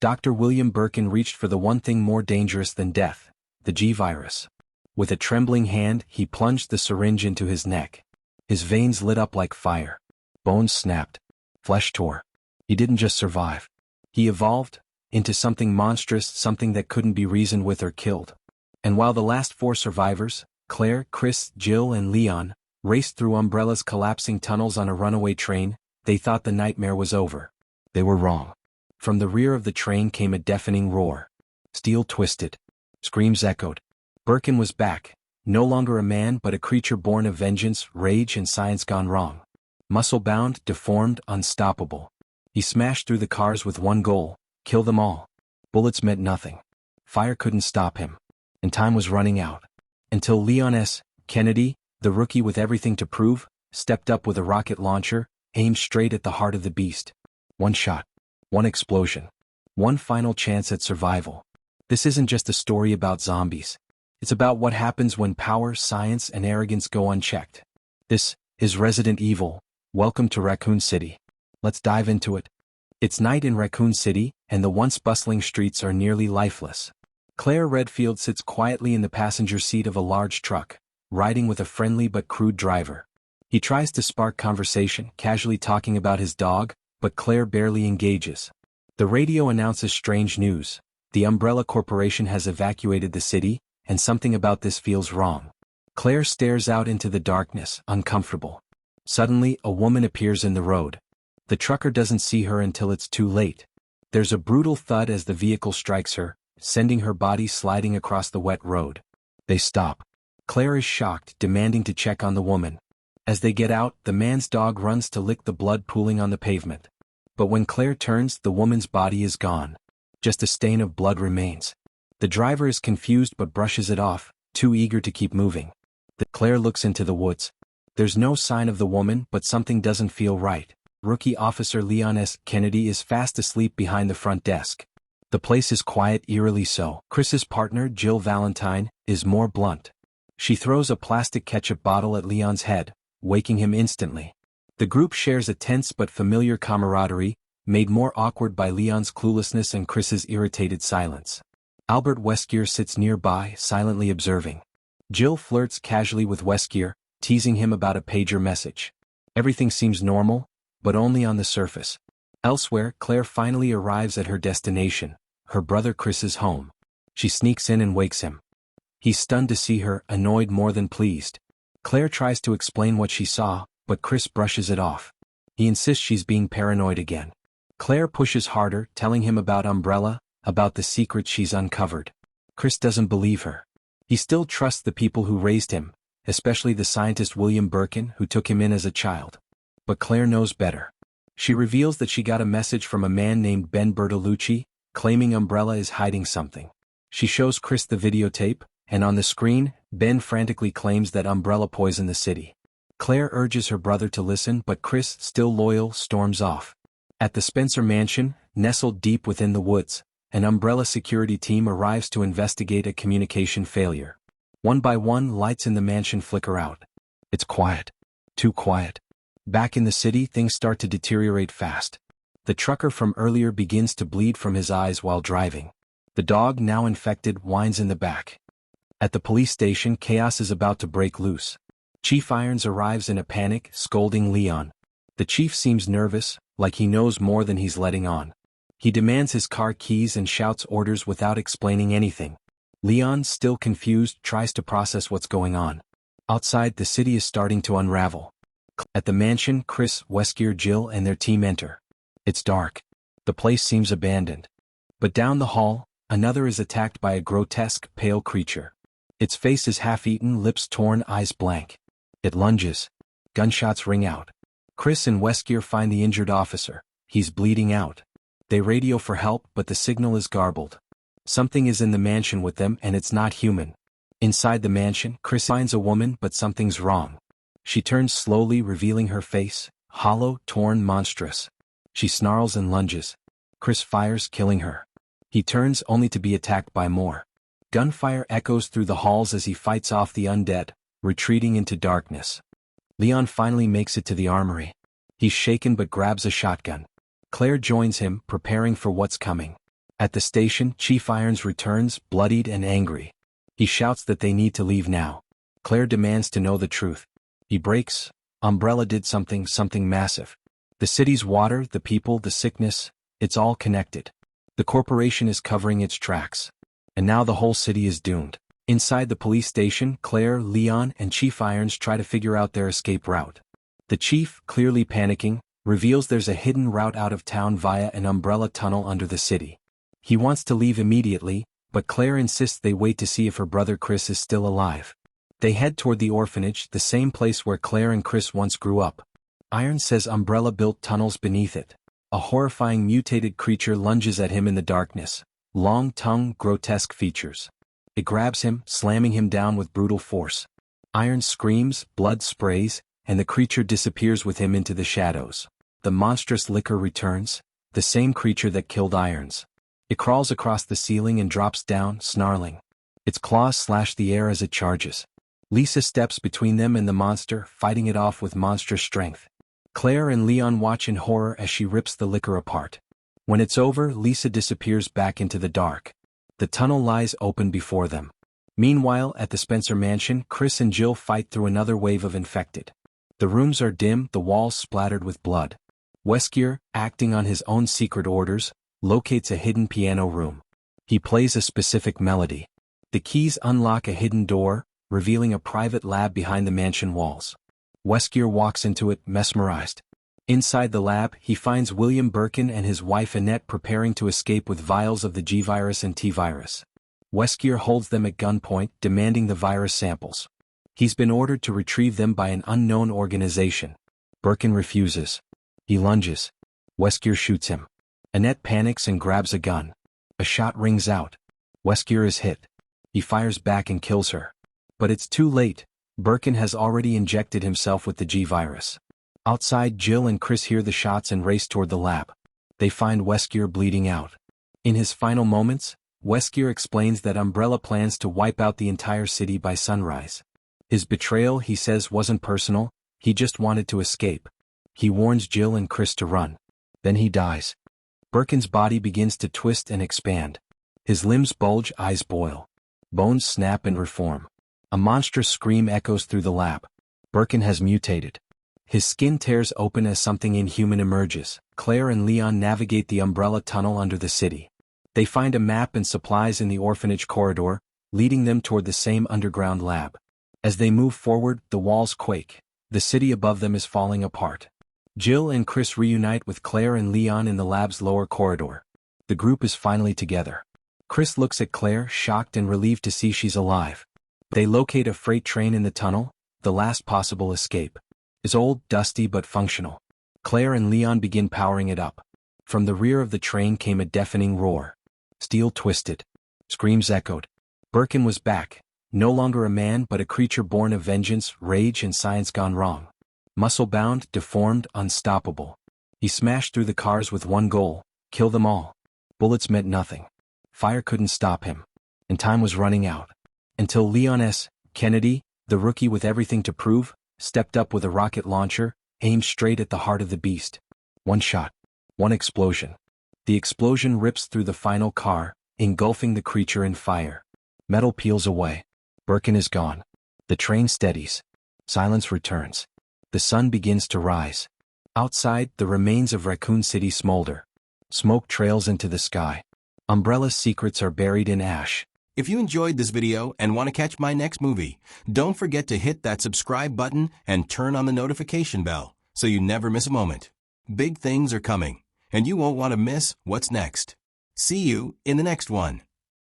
Dr. William Birkin reached for the one thing more dangerous than death, the G-virus. With a trembling hand, he plunged the syringe into his neck. His veins lit up like fire. Bones snapped. Flesh tore. He didn't just survive. He evolved into something monstrous, something that couldn't be reasoned with or killed. And while the last 4 survivors, Claire, Chris, Jill, and Leon, raced through Umbrella's collapsing tunnels on a runaway train, they thought the nightmare was over. They were wrong. From the rear of the train came a deafening roar. Steel twisted. Screams echoed. Birkin was back, no longer a man but a creature born of vengeance, rage, and science gone wrong. Muscle-bound, deformed, unstoppable. He smashed through the cars with one goal: kill them all. Bullets meant nothing. Fire couldn't stop him. And time was running out. Until Leon S. Kennedy, the rookie with everything to prove, stepped up with a rocket launcher, aimed straight at the heart of the beast. One shot. One explosion. One final chance at survival. This isn't just a story about zombies. It's about what happens when power, science, and arrogance go unchecked. This is Resident Evil. Welcome to Raccoon City. Let's dive into it. It's night in Raccoon City, and the once bustling streets are nearly lifeless. Claire Redfield sits quietly in the passenger seat of a large truck, riding with a friendly but crude driver. He tries to spark conversation, casually talking about his dog, but Claire barely engages. The radio announces strange news. The Umbrella Corporation has evacuated the city, and something about this feels wrong. Claire stares out into the darkness, uncomfortable. Suddenly, a woman appears in the road. The trucker doesn't see her until it's too late. There's a brutal thud as the vehicle strikes her, sending her body sliding across the wet road. They stop. Claire is shocked, demanding to check on the woman. As they get out, the man's dog runs to lick the blood pooling on the pavement. But when Claire turns, the woman's body is gone. Just a stain of blood remains. The driver is confused but brushes it off, too eager to keep moving. Claire looks into the woods. There's no sign of the woman, but something doesn't feel right. Rookie Officer Leon S. Kennedy is fast asleep behind the front desk. The place is quiet, eerily so. Chris's partner, Jill Valentine, is more blunt. She throws a plastic ketchup bottle at Leon's head, waking him instantly. The group shares a tense but familiar camaraderie, made more awkward by Leon's cluelessness and Chris's irritated silence. Albert Weskier sits nearby, silently observing. Jill flirts casually with Weskier, teasing him about a pager message. Everything seems normal, but only on the surface. Elsewhere, Claire finally arrives at her destination, her brother Chris's home. She sneaks in and wakes him. He's stunned to see her, annoyed more than pleased. Claire tries to explain what she saw, but Chris brushes it off. He insists she's being paranoid again. Claire pushes harder, telling him about Umbrella, about the secret she's uncovered. Chris doesn't believe her. He still trusts the people who raised him, especially the scientist William Birkin, who took him in as a child. But Claire knows better. She reveals that she got a message from a man named Ben Bertolucci, claiming Umbrella is hiding something. She shows Chris the videotape, and on the screen, Ben frantically claims that Umbrella poisoned the city. Claire urges her brother to listen, but Chris, still loyal, storms off. At the Spencer mansion, nestled deep within the woods, an Umbrella security team arrives to investigate a communication failure. One by one, lights in the mansion flicker out. It's quiet. Too quiet. Back in the city, things start to deteriorate fast. The trucker from earlier begins to bleed from his eyes while driving. The dog, now infected, whines in the back. At the police station, chaos is about to break loose. Chief Irons arrives in a panic, scolding Leon. The chief seems nervous, like he knows more than he's letting on. He demands his car keys and shouts orders without explaining anything. Leon, still confused, tries to process what's going on. Outside, the city is starting to unravel. At the mansion, Chris, Weskier, Jill, and their team enter. It's dark. The place seems abandoned. But down the hall, another is attacked by a grotesque, pale creature. Its face is half-eaten, lips torn, eyes blank. It lunges. Gunshots ring out. Chris and Weskier find the injured officer. He's bleeding out. They radio for help, but the signal is garbled. Something is in the mansion with them, and it's not human. Inside the mansion, Chris finds a woman, but something's wrong. She turns slowly, revealing her face, hollow, torn, monstrous. She snarls and lunges. Chris fires, killing her. He turns only to be attacked by more. Gunfire echoes through the halls as he fights off the undead, retreating into darkness. Leon finally makes it to the armory. He's shaken but grabs a shotgun. Claire joins him, preparing for what's coming. At the station, Chief Irons returns, bloodied and angry. He shouts that they need to leave now. Claire demands to know the truth. He breaks. Umbrella did something massive. The city's water, the people, the sickness, it's all connected. The corporation is covering its tracks. And now the whole city is doomed. Inside the police station, Claire, Leon, and Chief Irons try to figure out their escape route. The chief, clearly panicking, reveals there's a hidden route out of town via an umbrella tunnel under the city. He wants to leave immediately, but Claire insists they wait to see if her brother Chris is still alive. They head toward the orphanage, the same place where Claire and Chris once grew up. Irons says Umbrella built tunnels beneath it. A horrifying mutated creature lunges at him in the darkness. Long tongue, grotesque features. It grabs him, slamming him down with brutal force. Irons screams, blood sprays, and the creature disappears with him into the shadows. The monstrous liquor returns, the same creature that killed Irons. It crawls across the ceiling and drops down, snarling. Its claws slash the air as it charges. Lisa steps between them and the monster, fighting it off with monstrous strength. Claire and Leon watch in horror as she rips the liquor apart. When it's over, Lisa disappears back into the dark. The tunnel lies open before them. Meanwhile, at the Spencer mansion, Chris and Jill fight through another wave of infected. The rooms are dim, the walls splattered with blood. Weskier, acting on his own secret orders, locates a hidden piano room. He plays a specific melody. The keys unlock a hidden door, revealing a private lab behind the mansion walls. Weskier walks into it, mesmerized. Inside the lab, he finds William Birkin and his wife Annette preparing to escape with vials of the G-virus and T-virus. Weskier holds them at gunpoint, demanding the virus samples. He's been ordered to retrieve them by an unknown organization. Birkin refuses. He lunges. Weskier shoots him. Annette panics and grabs a gun. A shot rings out. Weskier is hit. He fires back and kills her. But it's too late. Birkin has already injected himself with the G-virus. Outside, Jill and Chris hear the shots and race toward the lab. They find Weskier bleeding out. In his final moments, Weskier explains that Umbrella plans to wipe out the entire city by sunrise. His betrayal, he says, wasn't personal, he just wanted to escape. He warns Jill and Chris to run. Then he dies. Birkin's body begins to twist and expand. His limbs bulge, eyes boil. Bones snap and reform. A monstrous scream echoes through the lab. Birkin has mutated. His skin tears open as something inhuman emerges. Claire and Leon navigate the umbrella tunnel under the city. They find a map and supplies in the orphanage corridor, leading them toward the same underground lab. As they move forward, the walls quake. The city above them is falling apart. Jill and Chris reunite with Claire and Leon in the lab's lower corridor. The group is finally together. Chris looks at Claire, shocked and relieved to see she's alive. They locate a freight train in the tunnel, the last possible escape. It's old, dusty but functional. Claire and Leon begin powering it up. From the rear of the train came a deafening roar. Steel twisted. Screams echoed. Birkin was back, no longer a man but a creature born of vengeance, rage and science gone wrong. Muscle-bound, deformed, unstoppable. He smashed through the cars with one goal: kill them all. Bullets meant nothing. Fire couldn't stop him. And time was running out. Until Leon S. Kennedy, the rookie with everything to prove, stepped up with a rocket launcher, aimed straight at the heart of the beast. One shot. One explosion. The explosion rips through the final car, engulfing the creature in fire. Metal peels away. Birkin is gone. The train steadies. Silence returns. The sun begins to rise. Outside, the remains of Raccoon City smolder. Smoke trails into the sky. Umbrella's secrets are buried in ash. If you enjoyed this video and want to catch my next movie, don't forget to hit that subscribe button and turn on the notification bell so you never miss a moment. Big things are coming, and you won't want to miss what's next. See you in the next one.